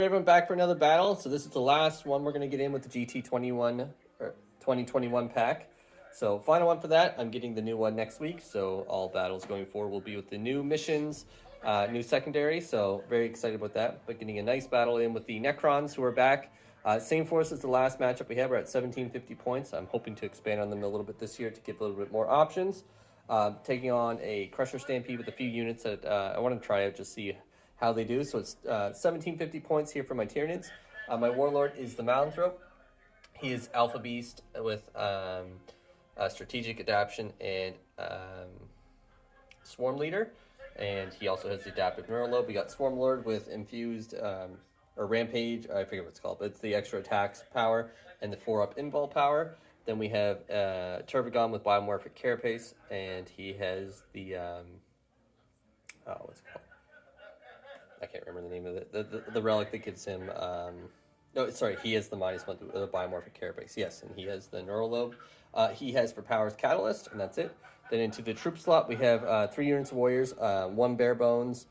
Everyone back for another battle. So this is the last one we're going to get in with the GT21 or 2021 pack. So final one for that. I'm getting the new one next week. So all battles going forward will be with the new missions, new secondary. So very excited about that. But getting a nice battle in with the Necrons who are back. Same force as the last matchup we had. We're at 1750 points. I'm hoping to expand on them a little bit this year to give a little bit more options. Taking on a Crusher Stampede with a few units that I want to try out, just see how they do. So it's 1750 points here for my Tyranids. My Warlord is the Malanthrope. He is Alpha Beast with Strategic Adaption and Swarm Leader. And he also has the Adaptive Lobe. We got Swarmlord with Infused or Rampage, I forget what it's called, but it's the extra attacks power and the 4-up invul power. Then we have Tervigon with Biomorphic Carapace, and he has the what's it called? I can't remember the name of it. The relic that gives him. No, sorry, he has the -1 to the Biomorphic Carapace. Yes, and he has the Lobe. He has for powers Catalyst, and that's it. Then into the troop slot, we have 3 units of warriors, 1 bare bones.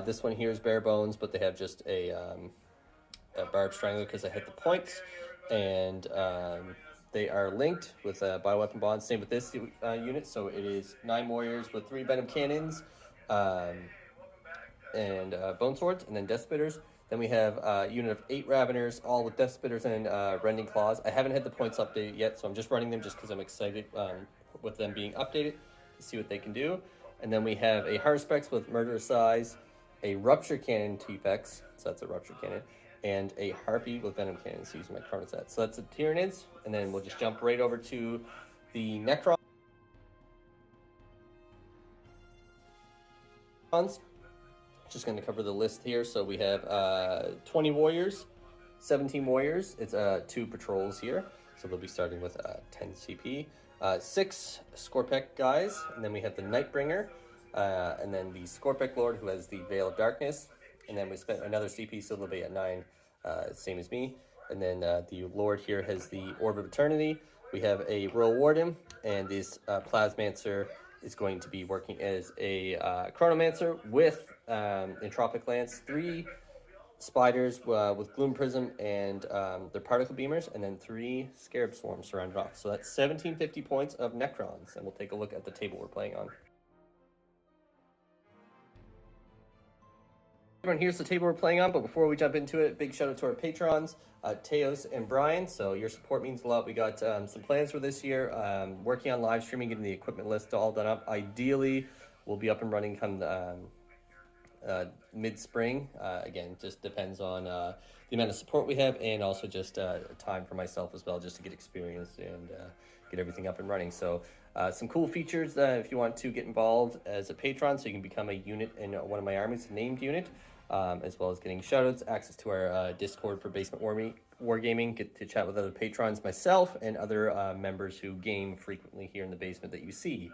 This one here is bare bones, but they have just a Barbed Strangler because I hit the points, and they are linked with bioweapon bonds. Same with this unit, so it is 9 warriors with 3 venom cannons. And Bone Swords, and then Death Spitters. Then we have a unit of 8 Raveners, all with Death Spitters and Rending Claws. I haven't had the points updated yet, so I'm just running them just because I'm excited with them being updated to see what they can do. And then we have a Haruspex with Murderous Size, a Rupture Cannon T-Fex, so that's a Rupture Cannon, and a Harpy with Venom Cannons using my Chronoset. So that's the Tyranids, and then we'll just jump right over to the Necrons. Just going to cover the list here. So we have 20 warriors, 17 warriors. It's 2 patrols here. So they'll be starting with 10 CP. 6 Scorpec guys. And then we have the Nightbringer. And then the Scorpec Lord who has the Veil of Darkness. And then we spent another CP, so they'll be at 9, same as me. And then the Lord here has the Orb of Eternity. We have a Royal Warden. And this Plasmancer is going to be working as a Chronomancer with Entropic Lance, 3 Spiders with Gloom Prism and their Particle Beamers, and then 3 Scarab Swarms surrounded off. So that's 1750 points of Necrons, and we'll take a look at the table we're playing on. Everyone, here's the table we're playing on, but before we jump into it, big shout out to our patrons, Teos and Brian. So your support means a lot. We got some plans for this year, working on live streaming, getting the equipment list all done up. Ideally, we'll be up and running come mid-spring. Again, just depends on the amount of support we have, and also just time for myself as well, just to get experience and get everything up and running. So some cool features if you want to get involved as a patron, so you can become a unit in one of my armies, a named unit, as well as getting shoutouts, access to our Discord for Basement Wargaming, get to chat with other patrons, myself, and other members who game frequently here in the basement that you see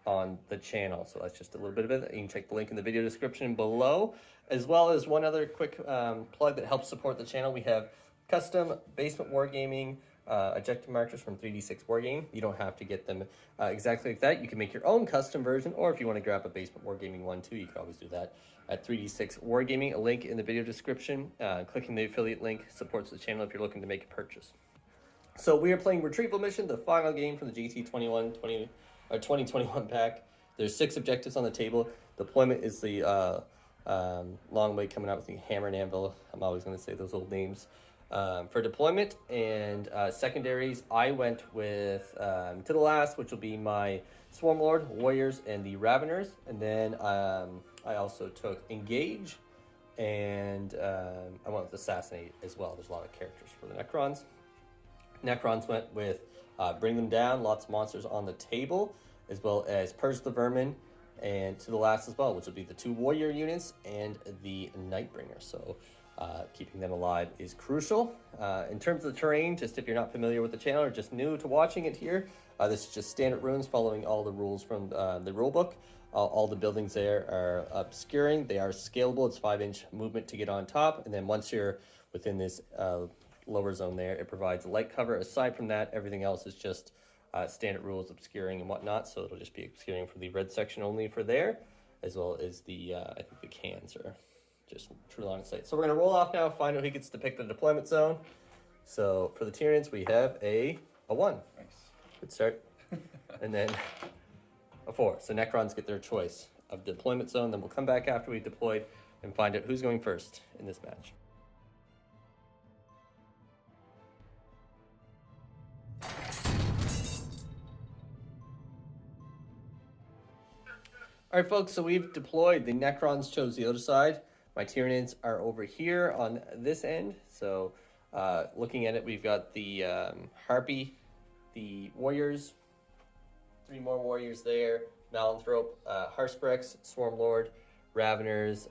on the channel. So that's just a little bit of it. You can check the link in the video description below, as well as one other quick plug that helps support the channel. We have custom Basement Wargaming objective markers from 3D6 Wargaming. You don't have to get them exactly like that. You can make your own custom version, or if you want to grab a Basement Wargaming one too, you can always do that at 3D6 Wargaming. A link in the video description. Clicking the affiliate link supports the channel if you're looking to make a purchase. So we are playing Retrieval Mission, the final game from the GT21 2021 pack. There's 6 objectives on the table. Deployment is the long way coming out with the hammer and anvil. I'm always going to say those old names. For deployment and secondaries, I went with to the last, which will be my Swarmlord, Warriors, and the Raveners. And then I also took Engage, and I went with Assassinate as well. There's a lot of characters for the Necrons. Necrons went with Bring Them Down, lots of monsters on the table, as well as Purge the Vermin, and to the last as well, which will be the 2 warrior units and the Nightbringer. So keeping them alive is crucial. In terms of the terrain, just if you're not familiar with the channel or just new to watching it here, this is just standard runes following all the rules from the rulebook. All the buildings there are obscuring. They are scalable. It's 5-inch movement to get on top, and then once you're within this lower zone there, it provides light cover. Aside from that, everything else is just standard rules, obscuring and whatnot. So it'll just be obscuring for the red section only for there, as well as the I think the cans are just true line of sight. So we're going to roll off now, find out who gets to pick the deployment zone. So for the Tyranids, we have a 1. Nice. Good start. And then a 4. So Necrons get their choice of deployment zone. Then we'll come back after we've deployed and find out who's going first in this match. All right, folks, so we've deployed. The Necrons chose the other side. My Tyranids are over here on this end. So looking at it, we've got the Harpy, the Warriors, 3 more Warriors there, Malanthrope, Haruspex, Swarmlord, Raveners,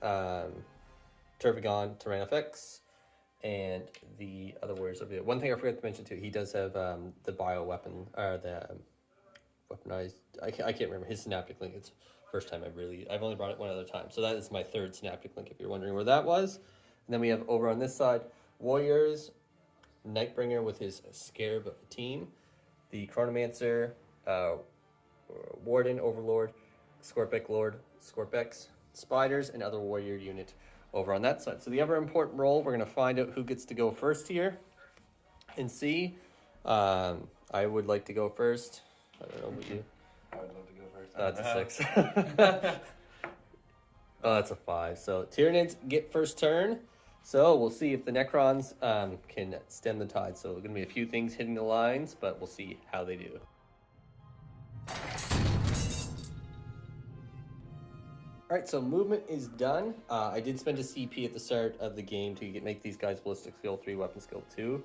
Tervigon, Tyranid, and the other Warriors over there. One thing I forgot to mention too, he does have the bio weapon, or the weaponized, I can't remember, his Synaptic link. It's first time I've only brought it one other time. So that is my 3rd Synaptic link, if you're wondering where that was. And then we have over on this side, Warriors, Nightbringer with his Scarab team, the Chronomancer, Warden, Overlord, Scorpic Lord, Scorpex, Spiders, and other warrior unit over on that side. So the other important role, we're going to find out who gets to go first here and see. I would like to go first. I don't know what you. I would love to go first. That's a 6. Oh, that's a 5. So Tyranids get first turn. So we'll see if the Necrons can stem the tide. So there's going to be a few things hitting the lines, but we'll see how they do. All right, so movement is done. I did spend a CP at the start of the game to make these guys ballistic skill 3, weapon skill 2.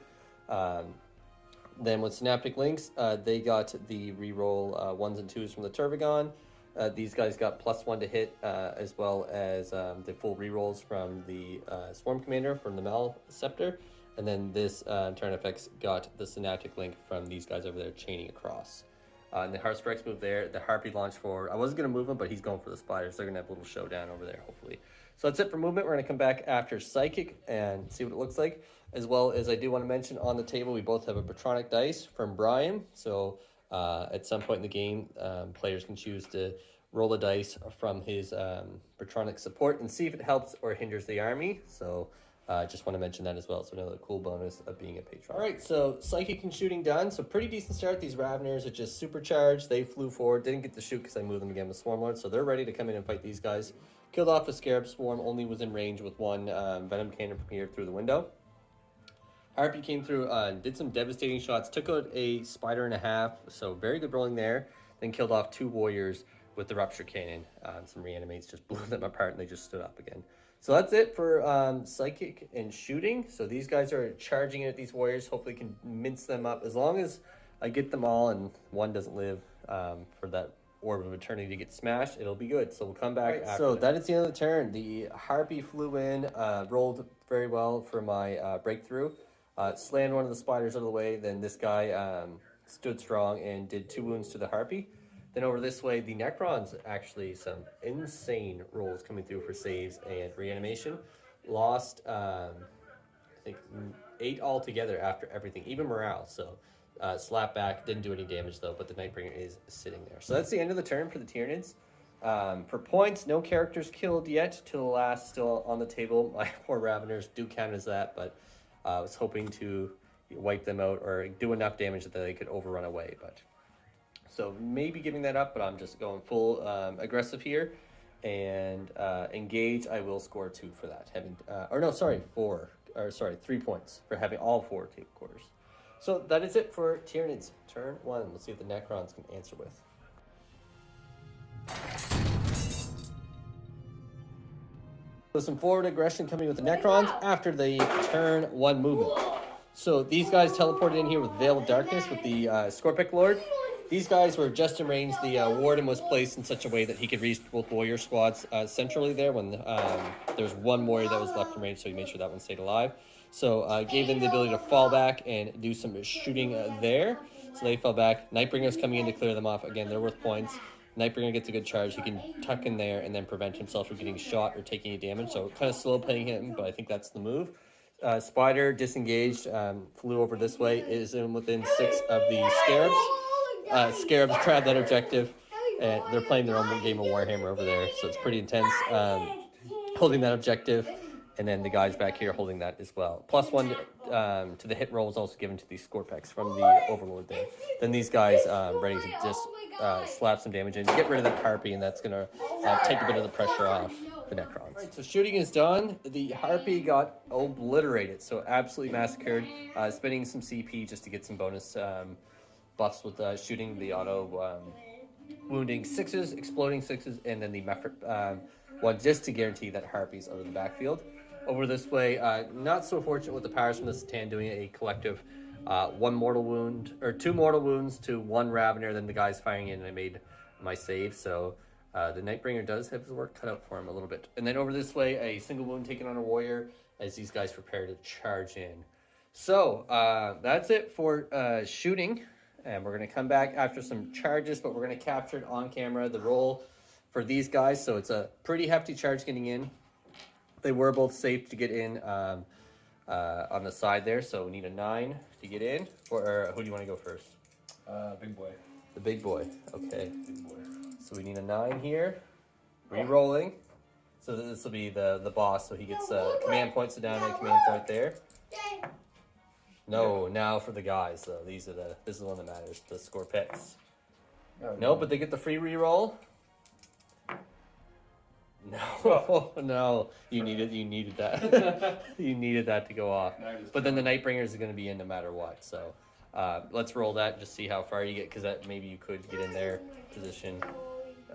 Then with Synaptic Links, they got the reroll 1s and 2s from the Tervigon. These guys got +1 to hit, as well as the full rerolls from the Swarm Commander from the Malceptor. And then this turn effects got the Synaptic Link from these guys over there chaining across. And the Haruspex move there. The Harpy launched forward. I wasn't going to move him, but he's going for the Spiders. They're going to have a little showdown over there, hopefully. So that's it for movement. We're going to come back after Psychic and see what it looks like. As well as I do want to mention on the table, we both have a Patronic dice from Brian. So at some point in the game, players can choose to roll a dice from his Patronic support and see if it helps or hinders the army. So just want to mention that as well. So another cool bonus of being a patron. All right, so Psychic and shooting done. So pretty decent start. These Raveners are just supercharged. They flew forward. Didn't get to shoot because I moved them again with Swarmlord. So they're ready to come in and fight these guys. Killed off a Scarab Swarm. Only was in range with 1 Venom Cannon from here through the window. Harpy came through and did some devastating shots. Took out a Spider and a half. So very good rolling there. Then killed off 2 Warriors with the Rupture Cannon. Some reanimates just blew them apart and they just stood up again. So that's it for Psychic and shooting. So these guys are charging in at these Warriors. Hopefully can mince them up. As long as I get them all and one doesn't live for that Orb of Eternity to get smashed, it'll be good. So we'll come back after so that is the end of the turn. The Harpy flew in, rolled very well for my breakthrough. Slammed one of the Spiders out of the way. Then this guy stood strong and did 2 wounds to the Harpy. Then over this way, the Necrons, actually some insane rolls coming through for saves and reanimation. Lost, I think, 8 altogether after everything, even morale. So slap back, didn't do any damage though, but the Nightbringer is sitting there. So that's the end of the turn for the Tyranids. For points, no characters killed yet till the last, still on the table. My poor Raveners do count as that, but I was hoping to wipe them out or do enough damage that they could overrun away, but... So maybe giving that up, but I'm just going full aggressive here. And engage, I will score 2 for that. Having 3 points for having all 4 tape quarters. So that is it for Tyranids. Turn 1. We'll see if the Necrons can answer with. So some forward aggression coming with the Necrons after the turn 1 movement. So these guys teleported in here with Veil of Darkness with the Scorpic Lord. These guys were just in range. The Warden was placed in such a way that he could reach both warrior squads centrally there when there's 1 warrior that was left in range, so he made sure that one stayed alive. So gave them the ability to fall back and do some shooting there. So they fell back. Nightbringer's coming in to clear them off. Again, they're worth points. Nightbringer gets a good charge. He can tuck in there and then prevent himself from getting shot or taking any damage. So kind of slow playing him, but I think that's the move. Spider disengaged, flew over this way, is in within 6 of the Scarabs. Scarabs grab that objective, and they're playing their own game of Warhammer over there, so it's pretty intense. Holding that objective, and then the guys back here holding that as well. +1 to the hit roll is also given to these Scorpex from the Overlord there. Then these guys ready to just slap some damage in, get rid of that Harpy, and that's going to take a bit of the pressure off the Necrons. Right, so shooting is done. The Harpy got obliterated, so absolutely massacred. Spending some CP just to get some bonus buffs with shooting, the auto wounding 6s, exploding 6s, and then the one just to guarantee that Harpy's out of the backfield. Over this way, not so fortunate with the powers from the Satan doing a collective 1 mortal wound, or 2 mortal wounds to 1 Ravener, then the guys firing in, and I made my save, so the Nightbringer does have his work cut out for him a little bit. And then over this way, a single wound taken on a warrior as these guys prepare to charge in. So, that's it for shooting, and we're going to come back after some charges, but we're going to capture it on camera, the roll for these guys, so it's a pretty hefty charge getting in. They were both safe to get in on the side there, so we need a 9 to get in. Or who do you want to go first? Big boy. The big boy. Okay. Big boy. So we need a 9 here. Re-rolling. So this will be the boss. So he gets command points down and a command point there. No, now for the guys though. This is the one that matters. The Scorpex. No, but they get the free re-roll. No, no, you needed that. You needed that to go off. But then the Nightbringers are going to be in no matter what. So let's roll that and just see how far you get, because that maybe you could get in their position.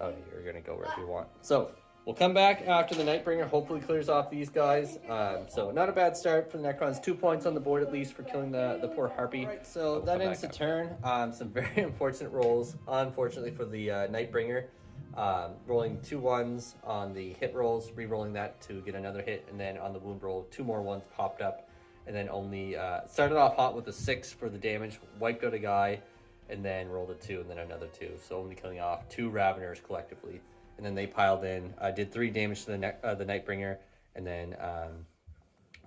Oh, you're going to go wherever you want. So we'll come back after the Nightbringer hopefully clears off these guys. So not a bad start for the Necrons. 2 points on the board at least for killing the poor Harpy. Right, so that ends the turn. Some very unfortunate rolls, unfortunately, for the Nightbringer. Rolling 2 1s on the hit rolls, re-rolling that to get another hit, and then on the wound roll, 2 more 1s popped up, and then only started off hot with a 6 for the damage, wiped out a guy, and then rolled a 2, and then another 2, so only killing off 2 Raveners collectively, and then they piled in, did 3 damage to the Nightbringer, and then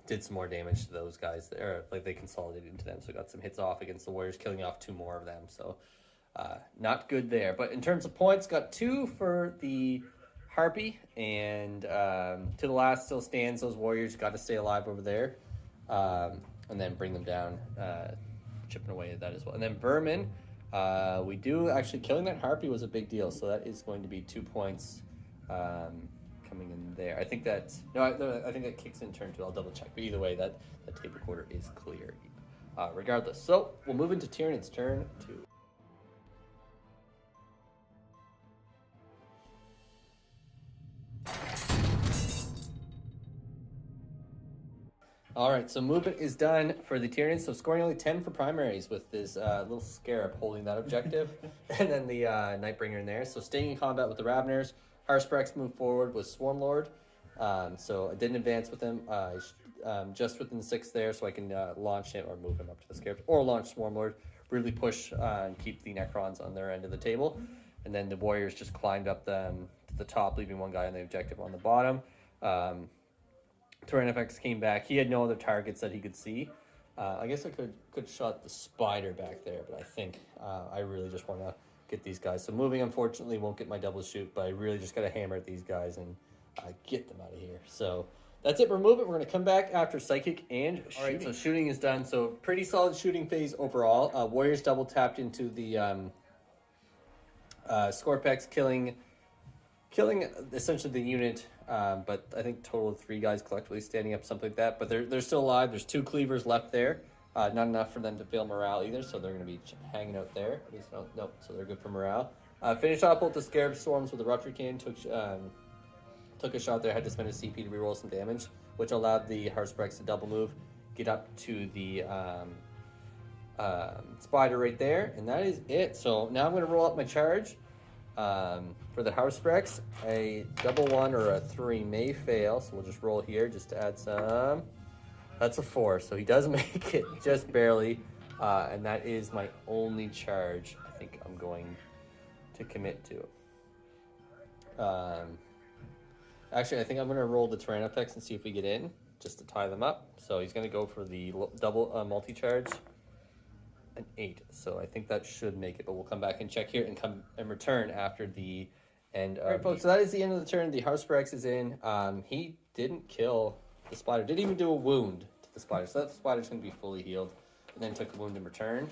did some more damage to those guys, or like they consolidated into them, so got some hits off against the Warriors, killing off 2 more of them, so not good there. But in terms of points, got 2 for the Harpy, and to the last still stands. Those Warriors got to stay alive over there, and then bring them down, chipping away at that as well. And then Vermin, we do actually killing that Harpy was a big deal, so that is going to be 2 points coming in there. I think that I think that kicks in turn 2. I'll double check, but either way, that tape recorder is clear regardless. So we'll move into Tyranid's turn 2. All right, so movement is done for the Tyranids. So scoring only 10 for primaries with this little Scarab holding that objective. And then the Nightbringer in there. So staying in combat with the Raveners. Haruspex moved forward with Swarmlord. So I didn't advance with him. Just within the 6 there, so I can launch him or move him up to the Scarab. Or launch Swarmlord. Really push and keep the Necrons on their end of the table. And then the Warriors just climbed up to the top, leaving 1 guy on the objective on the bottom. Tyranid came back. He had no other targets that he could see. I guess I could shot the spider back there, but I think I really just want to get these guys. So moving, unfortunately, won't get my double shoot, but I really just got to hammer at these guys and get them out of here. So that's it for movement. We're going to come back after Psychic and shooting. All right, so shooting is done. So pretty solid shooting phase overall. Warriors double tapped into the Scorpex, killing essentially the unit. But I think total of 3 guys collectively standing up, something like that. But they're still alive. There's 2 cleavers left there. Not enough for them to fail morale either, so they're going to be hanging out there. At least nope, so they're good for morale. Finished off both the Scarab Storms with the Rupture Cannon. Took a shot there, had to spend a CP to reroll some damage, which allowed the Haruspex to double move, get up to the spider right there, and that is it. So now I'm going to roll up my charge. For the Haruspex, a double 1 or a 3 may fail, so we'll just roll here just to add some. That's a 4, so he does make it just barely, and that is my only charge I think I'm going to commit to. Actually, I think I'm going to roll the Tyranid and see if we get in, just to tie them up. So he's going to go for the double multi-charge. An 8, so I think that should make it, but we'll come back and check here and come and return after the end. All right, folks, so that is the end of the turn. The Haruspex is in. He didn't kill the spider. Didn't even do a wound to the spider, so that spider's going to be fully healed. And then took a wound in return.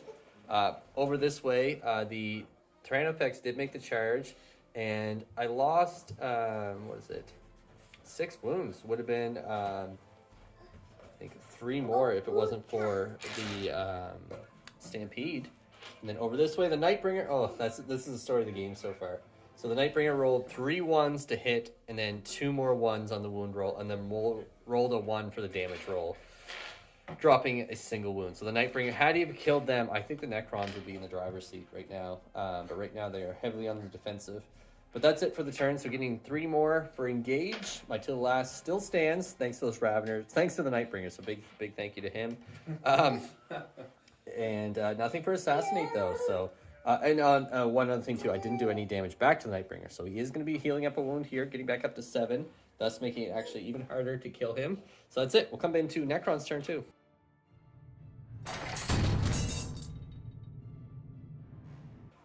Over this way, the Tyranid did make the charge, and I lost, what is it? 6 wounds. Would have been, I think, 3 more if it wasn't for the Stampede. And then over this way, the Nightbringer. Oh, this is the story of the game so far. So the Nightbringer rolled 3 1s to hit, and then 2 more 1s on the wound roll, and then rolled a 1 for the damage roll, dropping a single wound. So the Nightbringer, had he killed them, I think the Necrons would be in the driver's seat right now. But right now they are heavily on the defensive. But that's it for the turn. So getting 3 more for engage. My till last still stands, thanks to those Raveners. Thanks to the Nightbringer. So big thank you to him. And nothing for assassinate though. So and on one other thing too, I didn't do any damage back to the Nightbringer. So he is going to be healing up a wound here, getting back up to 7, thus making it actually even harder to kill him. So that's it. We'll come into Necron's turn too.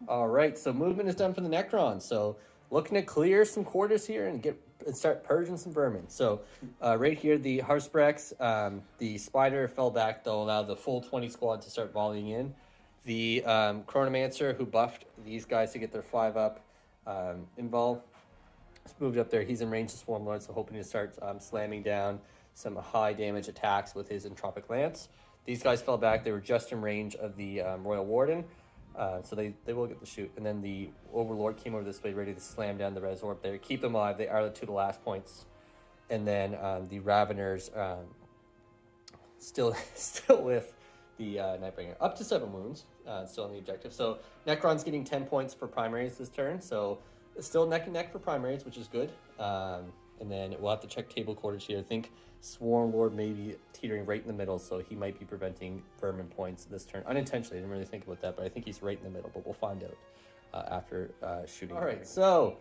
All right, so movement is done for the Necrons. So looking to clear some quarters here and start purging some vermin. So right here, the Haruspex, the Spider fell back. They'll allow the full 20 squad to start volleying in. The Chronomancer, who buffed these guys to get their 5 up, involved, moved up there. He's in range of Swarmlord, so hoping to start slamming down some high damage attacks with his Entropic Lance. These guys fell back. They were just in range of the Royal Warden. So they will get the shoot. And then the Overlord came over this way, ready to slam down the Res Orb there. Keep them alive. They are the 2 last points. And then the Raveners still with the Nightbringer. Up to 7 wounds, still on the objective. So Necron's getting 10 points for primaries this turn. So it's still neck and neck for primaries, which is good. And then we'll have to check table quarters here. I think Swarmlord may be teetering right in the middle, so he might be preventing vermin points this turn. Unintentionally, I didn't really think about that, but I think he's right in the middle, but we'll find out after shooting. All right, so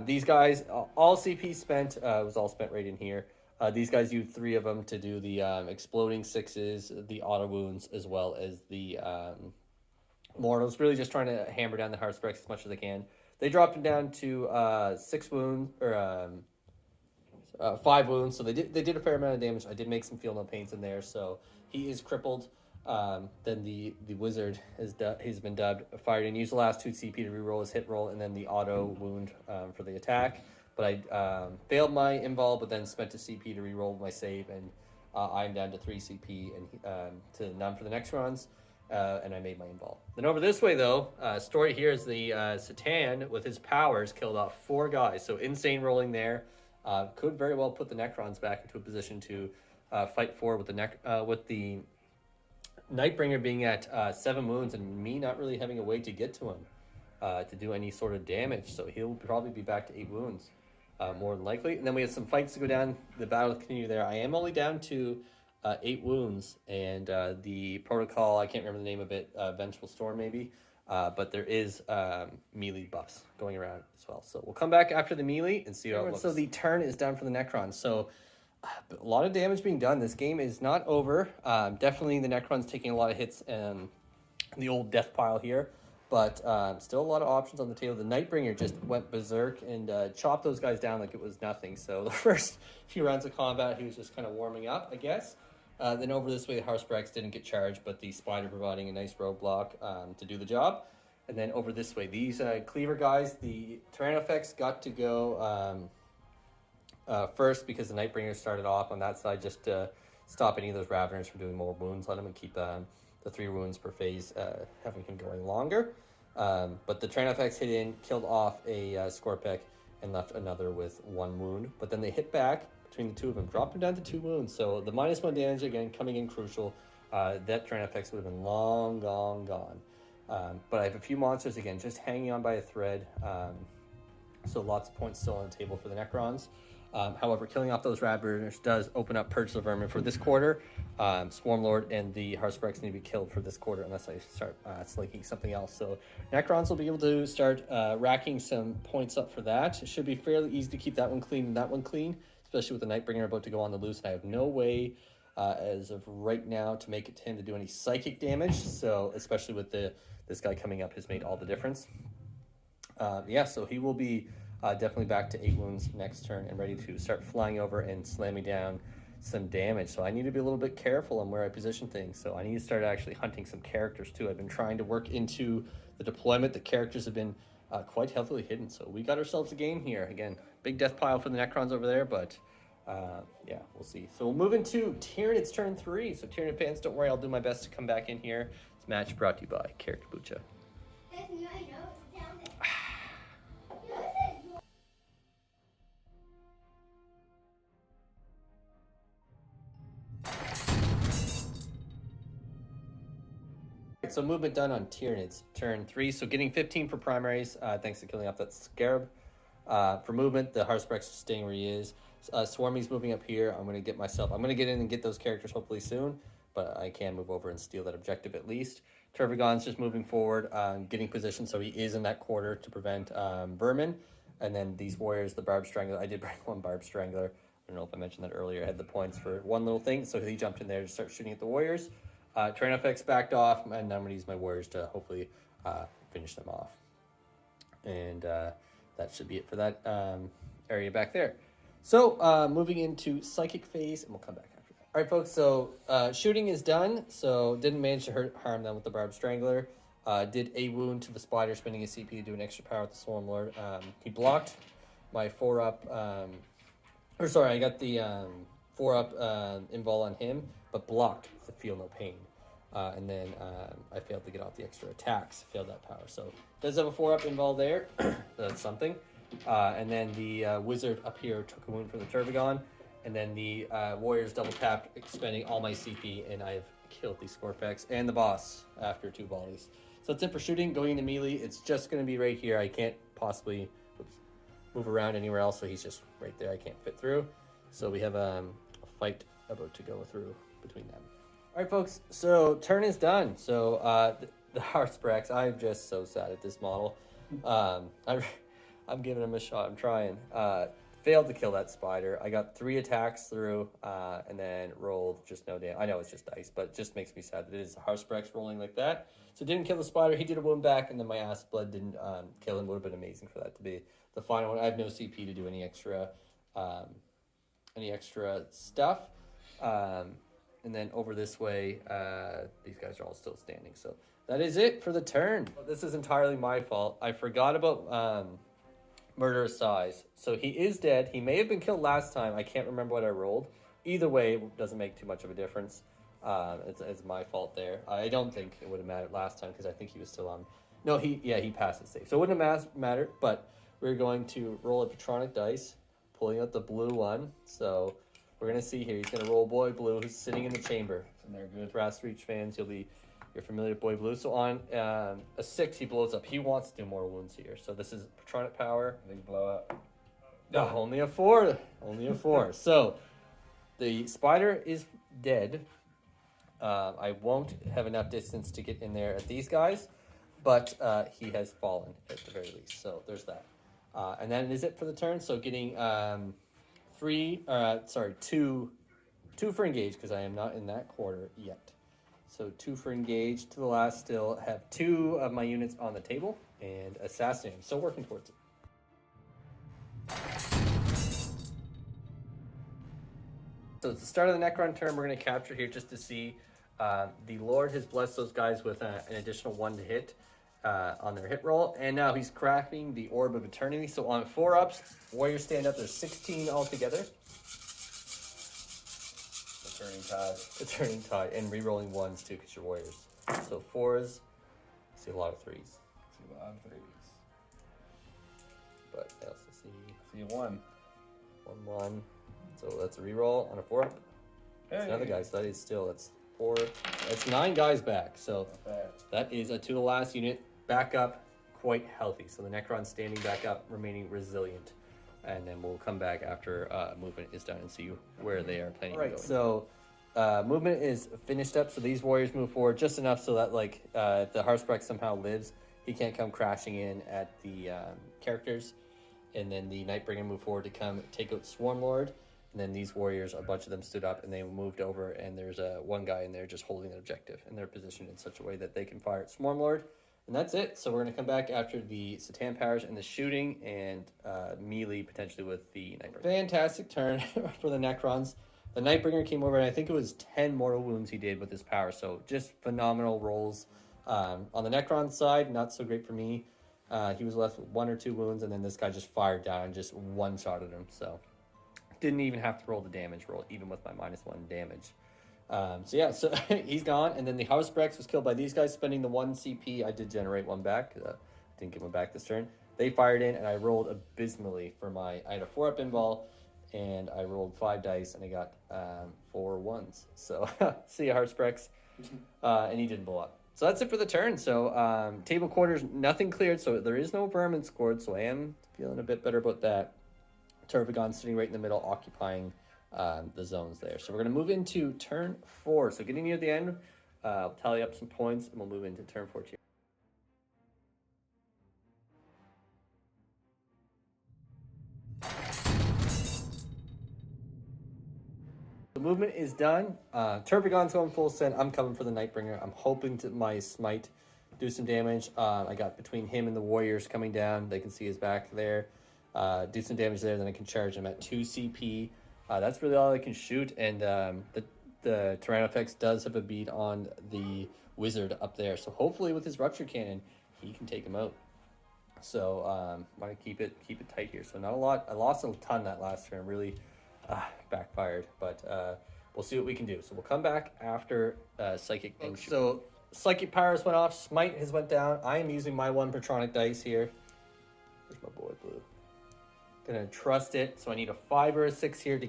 these guys, all CP spent, was all spent right in here. These guys used 3 of them to do the exploding 6s, the auto wounds, as well as the mortals. Really just trying to hammer down the Haruspex as much as they can. They dropped him down to 6 wounds, or 5 wounds, so they did a fair amount of damage. I did make some feel no pains in there, so he is crippled. Then the wizard he's been dubbed, fired and used the last 2 CP to reroll his hit roll, and then the auto wound for the attack. But I failed my invul, but then spent a CP to reroll my save, and I'm down to 3 CP and to none for the next runs. And I made my invul. Then over this way, though, story here is the Satan, with his powers, killed off 4 guys. So insane rolling there. Could very well put the Necrons back into a position to fight forward with the Nightbringer being at 7 wounds and me not really having a way to get to him to do any sort of damage. So he'll probably be back to 8 wounds, more than likely. And then we have some fights to go down. The battle will continue there. I am only down to 8 wounds, and the protocol, I can't remember the name of it, Vengeful Storm maybe, but there is melee buffs going around as well. So we'll come back after the melee and see how it looks. So the turn is down for the Necrons. So a lot of damage being done. This game is not over. Definitely the Necrons taking a lot of hits in the old death pile here, but still a lot of options on the table. The Nightbringer just went berserk and chopped those guys down like it was nothing. So the first few rounds of combat, he was just kind of warming up, I guess. Then over this way, the Haruspex didn't get charged, but the Spider providing a nice roadblock to do the job. And then over this way, these Cleaver guys, the Tyranid got to go first because the Nightbringer started off on that side just to stop any of those Raveners from doing more wounds on him and keep the 3 wounds per phase, having him going longer. But the Tyranid hit in, killed off a Scorpic, and left another with 1 wound. But then they hit back between the 2 of them, dropped him down to 2 wounds. So the -1 damage, again, coming in crucial. That Tyranid would have been long gone. But I have a few monsters, again, just hanging on by a thread. So lots of points still on the table for the Necrons. However, killing off those Raveners does open up Purge the Vermin for this quarter. Swarmlord and the Haruspex need to be killed for this quarter unless I start slinking something else. So Necrons will be able to start racking some points up for that. It should be fairly easy to keep that one clean and that one clean, especially with the Nightbringer about to go on the loose. And I have no way, as of right now, to make it to him to do any psychic damage. So especially with this guy coming up has made all the difference. Yeah, so he will be definitely back to 8 wounds next turn and ready to start flying over and slamming down some damage. So I need to be a little bit careful on where I position things. So I need to start actually hunting some characters too. I've been trying to work into the deployment. The characters have been quite heavily hidden. So we got ourselves a game here. Again, big death pile for the Necrons over there, but yeah, we'll see. So we'll move into Tyranids turn 3. So Tyranid fans, don't worry, I'll do my best to come back in here. This match brought to you by Kare Kombucha. So movement done on Tyranids turn 3. So getting 15 for primaries, thanks to killing off that Scarab. For movement, the Haruspex is staying where he is. Swarmy's moving up here. I'm going to get in and get those characters hopefully soon, but I can move over and steal that objective at least. Tervigon's just moving forward, getting position, so he is in that quarter to prevent Vermin. And then these warriors, the Barbed Strangler, I did bring one Barbed Strangler. I don't know if I mentioned that earlier. I had the points for one little thing, so he jumped in there to start shooting at the warriors. Tyranids backed off, and I'm going to use my warriors to hopefully finish them off. And that should be it for that area back there. So moving into Psychic phase, and we'll come back after that. All right, folks, so shooting is done. So didn't manage to harm them with the Barbed Strangler. Did a wound to the Spider, spending his CP to do an extra power with the Swarmlord. He blocked my 4-up, I got the 4-up invul on him, but blocked the Feel No Pain. And then I failed to get off the extra attacks, failed that power. So does have a 4-up invul there. That's something. And then the wizard up here took a wound for the Tervigon. And then the warriors double tapped, expending all my CP, and I've killed the Scorpex and the boss after 2 volleys. So that's it for shooting. Going into melee, it's just going to be right here. I can't possibly move around anywhere else, so he's just right there. I can't fit through. So we have a fight about to go through between them. All right, folks, so turn is done. So the Haruspex, I'm just so sad at this model. I'm giving him a shot. I'm trying. Failed to kill that spider. I got 3 attacks through and then rolled just no damage. I know it's just dice, but it just makes me sad that it is the Haruspex rolling like that. So didn't kill the spider. He did a wound back, and then my acid blood didn't kill him. Would have been amazing for that to be the final one. I have no CP to do any extra stuff. And then over this way, these guys are all still standing. So that is it for the turn. This is entirely my fault. I forgot about Murderous size. So he is dead. He may have been killed last time. I can't remember what I rolled. Either way, it doesn't make too much of a difference. It's my fault there. I don't think it would have mattered last time because I think he was still on. No, he passed his save. So it wouldn't have mattered, but we're going to roll a Patronic dice, pulling out the blue one. So we're going to see here. He's going to roll Boy Blue, who's sitting in the chamber. And they're good. Brass Reach fans, you're familiar with Boy Blue. So on a 6, he blows up. He wants to do more wounds here. So this is Patronic power. Big blow up. No, only a 4. Only a 4. So the spider is dead. I won't have enough distance to get in there at these guys, but he has fallen at the very least. So there's that. And that is it for the turn. So getting 2 for engage because I am not in that quarter yet. So 2 for engage. To the last, still have 2 of my units on the table and assassinating. So working towards it. So it's the start of the Necron turn. We're going to capture here just to see. The Lord has blessed those guys with an additional 1 to hit on their hit roll. And now he's cracking the Orb of Eternity. So on 4-ups, Warriors stand up. There's 16 altogether. The turning tide. And re-rolling 1s too because you're Warriors. So 4s. See a lot of 3s. But I also see 1. 1. So that's a re-roll on a 4-up. That's another guy. So that's 4. That's 9 guys back. So that is a to the last unit. Back up, quite healthy. So the Necron's standing back up, remaining resilient. And then we'll come back after movement is done and see where they are planning to go. So movement is finished up. So these warriors move forward just enough so that if the Haruspex somehow lives, he can't come crashing in at the characters. And then the Nightbringer move forward to come take out Swarmlord. And then these warriors, a bunch of them stood up and they moved over, and there's one guy in there just holding an objective, and they're positioned in such a way that they can fire at Swarmlord. And that's it. So we're going to come back after the Satan powers and the shooting and melee potentially with the Nightbringer. Fantastic turn for the Necrons. The Nightbringer came over, and I think it was 10 mortal wounds he did with his power. So just phenomenal rolls. On the Necron side, not so great for me. He was left with 1 or 2 wounds, and then this guy just fired down and just one-shotted him. So didn't even have to roll the damage roll, even with my -1 damage. So yeah, so he's gone. And then the Haruspex was killed by these guys, spending the 1 CP. I did generate 1 back. Didn't get 1 back this turn. They fired in, and I rolled abysmally for my... I had a 4-up pinball, and I rolled 5 dice, and I got 4 1s. So see ya, Haruspex. And he didn't blow up. So that's it for the turn. So table quarters, nothing cleared, so there is no vermin scored, so I am feeling a bit better about that. Tervigon sitting right in the middle, occupying the zones there. So we're going to move into turn 4. So getting near the end, I'll tally up some points, and we'll move into turn 4 here. The movement is done. Tervigon's going full send. I'm coming for the Nightbringer. I'm hoping to my smite do some damage. I got between him and the warriors coming down. They can see his back there. Do some damage there. Then I can charge him at 2 CP. That's really all I can shoot. And the Tyranids does have a beat on the wizard up there. So hopefully with his rupture cannon, he can take him out. So want to keep it tight here. So not a lot. I lost a ton that last turn. Really backfired, but we'll see what we can do. So we'll come back after Psychic. So Psychic powers went off. Smite has went down. I am using my 1 Patronic dice here. Where's my boy Blue? Gonna trust it. So I need a 5 or a 6 here to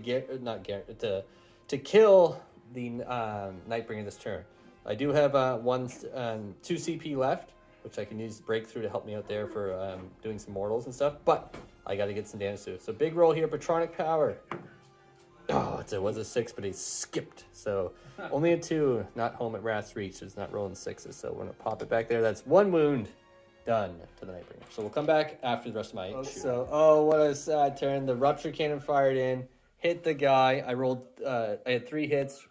to kill the Nightbringer this turn. I do have 2 CP left, which I can use Breakthrough to help me out there for doing some mortals and stuff. But I got to get some damage too. So big roll here, Patronic power. Oh, it was a 6, but he skipped. So only a 2, not home at Wrath's Reach. It's not rolling 6s. So we're going to pop it back there. That's 1 wound done to the Nightbringer. So we'll come back after the rest of my shoot. So, what a sad turn. The Rupture Cannon fired in, hit the guy. I rolled, I had 3 hits,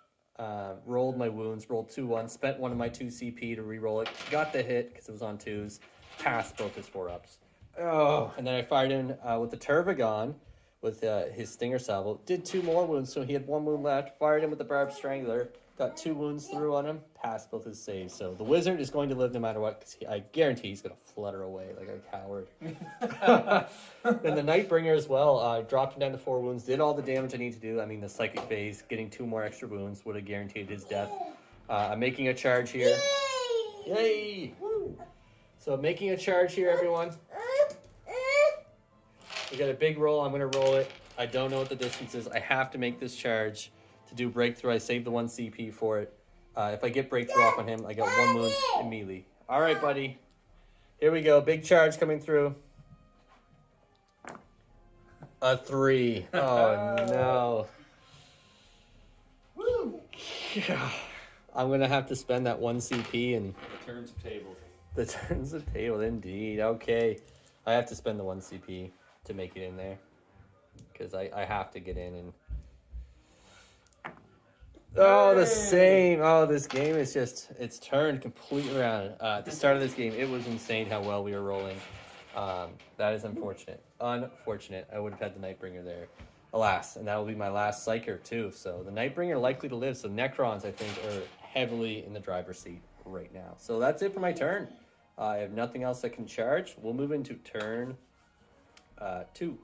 rolled my wounds, rolled 2 1s, spent 1 of my 2 CP to re-roll it. Got the hit because it was on 2s, passed both his 4-ups. Oh, and then I fired in with the Tervigon with his Stinger Salvo. Did 2 more wounds, so he had 1 wound left. Fired him with the Barbed Strangler. Got 2 wounds through on him. Passed both his saves. So the wizard is going to live no matter what, because I guarantee he's going to flutter away like a coward. Then the Nightbringer as well. Dropped him down to 4 wounds. Did all the damage I need to do. I mean, the Psychic phase, getting 2 more extra wounds would have guaranteed his death. I'm making a charge here. Yay! Woo! So making a charge here, everyone. We got a big roll. I'm going to roll it. I don't know what the distance is. I have to make this charge to do Breakthrough. I saved the 1 CP for it. If I get Breakthrough off on him, I got 1 wound immediately. All right, buddy. Here we go. Big charge coming through. A 3. Oh, no. Woo! I'm going to have to spend that 1 CP and... The turns of table. The turns of table, indeed. Okay. I have to spend the 1 CP to make it in there. Because I have to get in and... Oh, the same. Oh, this game is just... It's turned completely around. At the start of this game, it was insane how well we were rolling. That is unfortunate. Unfortunate. I would have had the Nightbringer there. Alas. And that will be my last Psyker, too. So the Nightbringer likely to live. So Necrons, I think, are heavily in the driver's seat right now. So that's it for my turn. I have nothing else that can charge. We'll move into turn 2.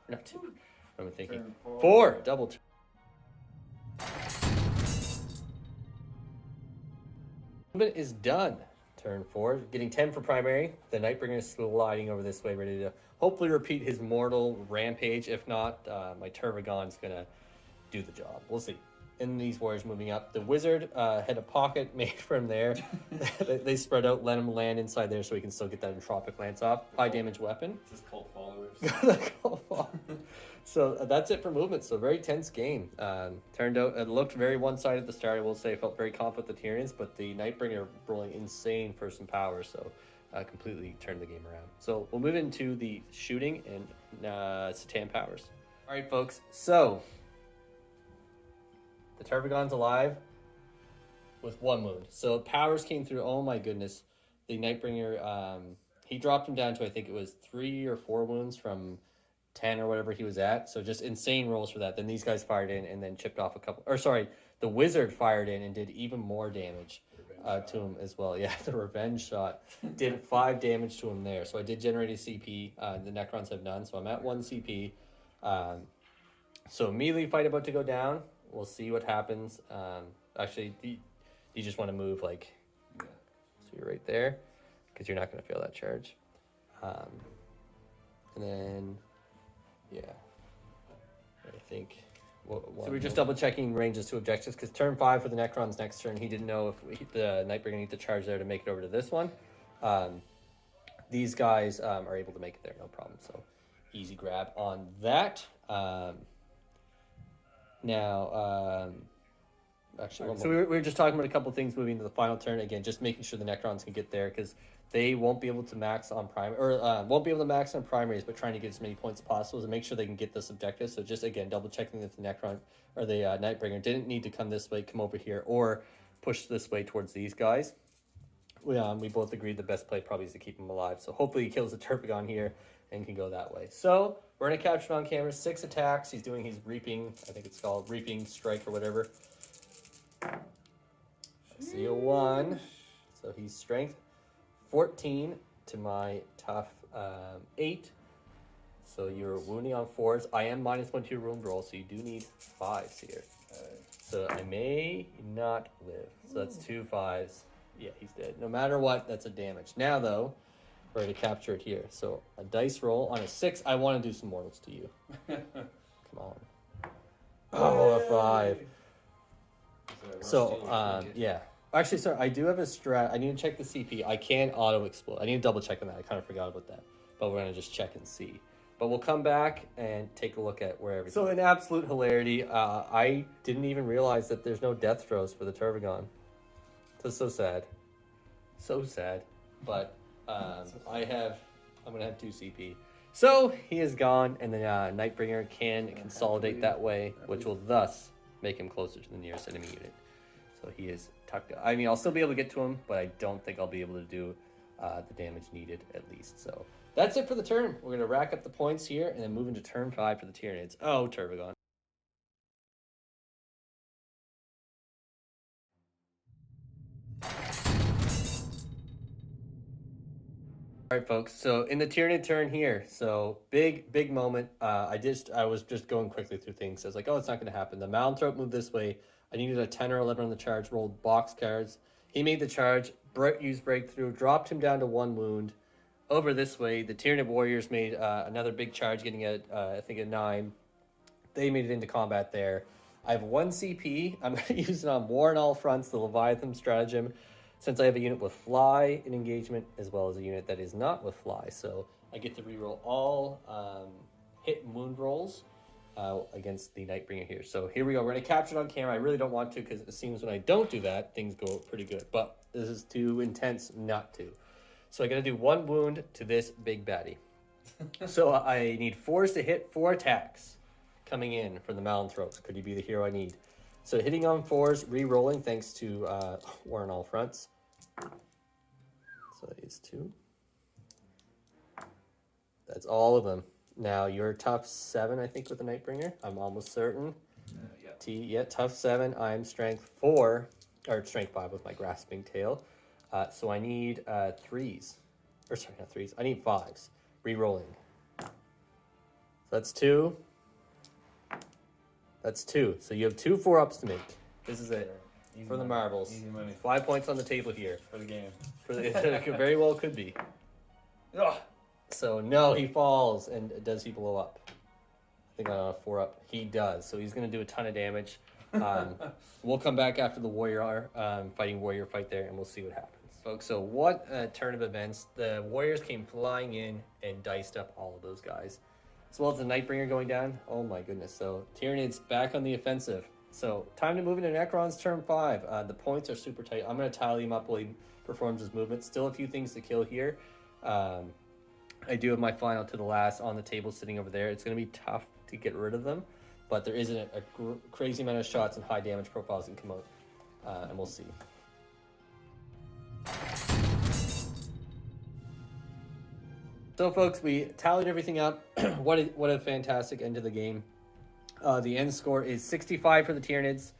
Not 2. What am I thinking? 4. Double turn. Movement is done. Turn 4. Getting 10 for primary. The Nightbringer is sliding over this way, ready to hopefully repeat his mortal rampage. If not, my Tervigon is going to do the job. We'll see. And these warriors moving up. The wizard had a pocket made from there. They spread out, let him land inside there so he can still get that entropic lance off. High damage weapon. Just cult followers. So that's it for movement. So very tense game. Turned out, it looked very one-sided at the start. I will say I felt very confident with the Tyranids, but the Nightbringer rolling insane for some power. So completely turned the game around. So we'll move into the shooting and Satan powers. All right, folks. So... the Tervigon's alive with 1 wound. So powers came through. Oh my goodness. The Nightbringer, he dropped him down to, I think it was 3 or 4 wounds from 10 or whatever he was at. So just insane rolls for that. Then these guys fired in and then chipped off a couple. Or sorry, the wizard fired in and did even more damage to him as well. Yeah, the revenge shot did 5 damage to him there. So I did generate a CP. The Necrons have none, so I'm at 1 CP. So immediately fight about to go down. We'll see what happens. Actually, you just want to move like, so you're right there, because you're not going to fail that charge. And then, yeah, I think. So we're just double checking ranges to objectives, because turn 5 for the Necrons next turn, he didn't know if the Nightbringer need to charge there to make it over to this one. These guys are able to make it there, no problem. So easy grab on that. Actually, so we were just talking about a couple things moving to the final turn. Again, just making sure the Necrons can get there, because they won't be able to max on won't be able to max on primaries, but trying to get as many points as possible to make sure they can get this objective. So just again, double checking that the Necron or the Nightbringer didn't need to come this way, come over here, or push this way towards these guys. We both agreed the best play probably is to keep him alive. So hopefully he kills the Tervigon here and can go that way. So we're gonna capture it on camera. 6 attacks. He's doing his reaping. I think it's called reaping strike or whatever. I see a 1. So he's strength 14 to my tough 8. So you're wounding on 4s. I am -1 to your wound roll, so you do need 5s here. So I may not live. So that's 2 5s. Yeah, he's dead. No matter what, that's a damage. Now, though, we're going to capture it here. So a dice roll on a 6. I want to do some mortals to you. Come on. Oh, a 5. So, yeah. Actually, sorry, I do have a strat. I need to check the CP. I can auto-explode. I need to double-check on that. I kind of forgot about that. But we're going to just check and see. But we'll come back and take a look at where everything... So, in absolute hilarity, I didn't even realize that there's no death throws for the Tervigon. That's so sad. So sad. But I'm going to have 2 CP. So, he is gone, and the Nightbringer can consolidate that way, which will thus make him closer to the nearest enemy unit. So he is tucked. I mean, I'll still be able to get to him, but I don't think I'll be able to do the damage needed, at least. So that's it for the turn. We're going to rack up the points here and then move into turn 5 for the Tyranids. Oh, Tervigon. All right, folks. So in the Tyranid turn here, so big moment. I was just going quickly through things. I was like, oh, it's not going to happen. The Malanthrope moved this way. I needed a 10 or 11 on the charge. Rolled box cards. He made the charge. Used breakthrough. Dropped him down to 1 wound. Over this way, the Tyranid warriors made another big charge, getting I think a 9. They made it into combat there. I have 1 CP. I'm going to use it on War on All Fronts, the Leviathan stratagem, since I have a unit with fly in engagement, as well as a unit that is not with fly. So I get to reroll all hit and wound rolls against the Nightbringer here. So here we go. We're going to capture it on camera. I really don't want to, because it seems when I don't do that, things go pretty good. But this is too intense not to. So I got to do 1 wound to this big baddie. So I need 4s to hit 4 attacks coming in from the Malanthrope. Could he be the hero I need? So hitting on 4s, re-rolling thanks to War on All Fronts. So that is 2. That's all of them. Now you're tough 7, I think, with the Nightbringer. I'm almost certain. Tough 7. I'm strength 4, or strength 5 with my grasping tail. So I need 3s. Or sorry, not 3s. I need 5s. Re-rolling. So that's 2. That's 2. So you have 2 4-ups to make. This is it. Easy for the marbles. Easy money. 5 points on the table here. For the game. It very well could be. Ugh. So no, he falls. And does he blow up? I think on a 4-up. He does. So he's going to do a ton of damage. We'll come back after the warrior fighting warrior fight there, and we'll see what happens. Folks, so what a turn of events. The warriors came flying in and diced up all of those guys. As well as the Nightbringer going down. Oh my goodness. So Tyranids back on the offensive. So time to move into Necrons turn 5. The points are super tight. I'm going to tally him up while he performs his movement. Still a few things to kill here. I do have my final to the last on the table sitting over there. It's going to be tough to get rid of them, but there isn't a crazy amount of shots and high damage profiles that can come out, and we'll see. So, folks, we tallied everything up. What a fantastic end to the game. The end score is 65 for the Tyranids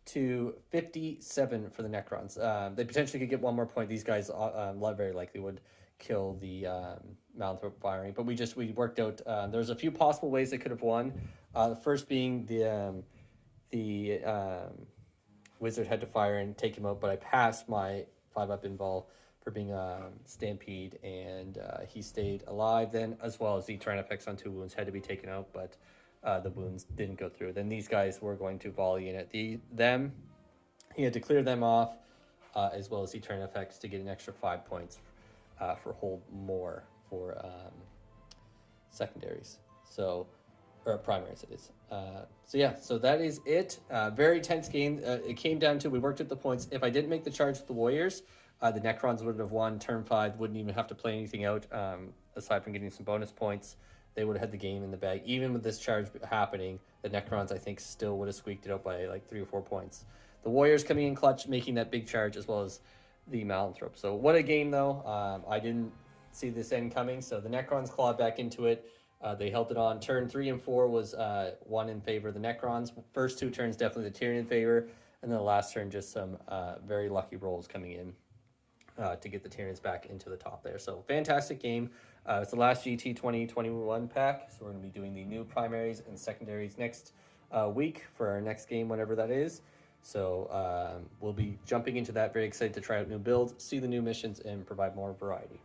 to 57 for the Necrons. They potentially could get one more point. These guys very likely would kill the Malanthrope firing, but we worked out. There's a few possible ways they could have won. The first being the Wizard had to fire and take him out, but I passed my 5-up invul for being Stampede, and he stayed alive then, as well as the Tyranids effects on 2 wounds had to be taken out, but the wounds didn't go through. Then these guys were going to volley in at them. He had to clear them off, as well as the Tyranids effects to get an extra 5 points for hold more for secondaries. So, or primaries it is. So that is it. Very tense game. It came down to, we worked at the points. If I didn't make the charge with the Warriors, the Necrons would have won turn 5, wouldn't even have to play anything out, aside from getting some bonus points. They would have had the game in the bag. Even with this charge happening, the Necrons, I think, still would have squeaked it out by like 3 or 4 points. The Warriors coming in clutch, making that big charge, as well as the Malanthrope. So what a game, though. I didn't see this end coming, so the Necrons clawed back into it. They held it on. Turn 3 and 4 was one in favor of the Necrons. First 2 turns, definitely the Tyranid in favor. And then the last turn, just some very lucky rolls coming in to get the Tyranids back into the top there. So fantastic game. It's the last GT 2021 pack. So we're going to be doing the new primaries and secondaries next week for our next game, whenever that is. So we'll be jumping into that. Very excited to try out new builds, see the new missions, and provide more variety.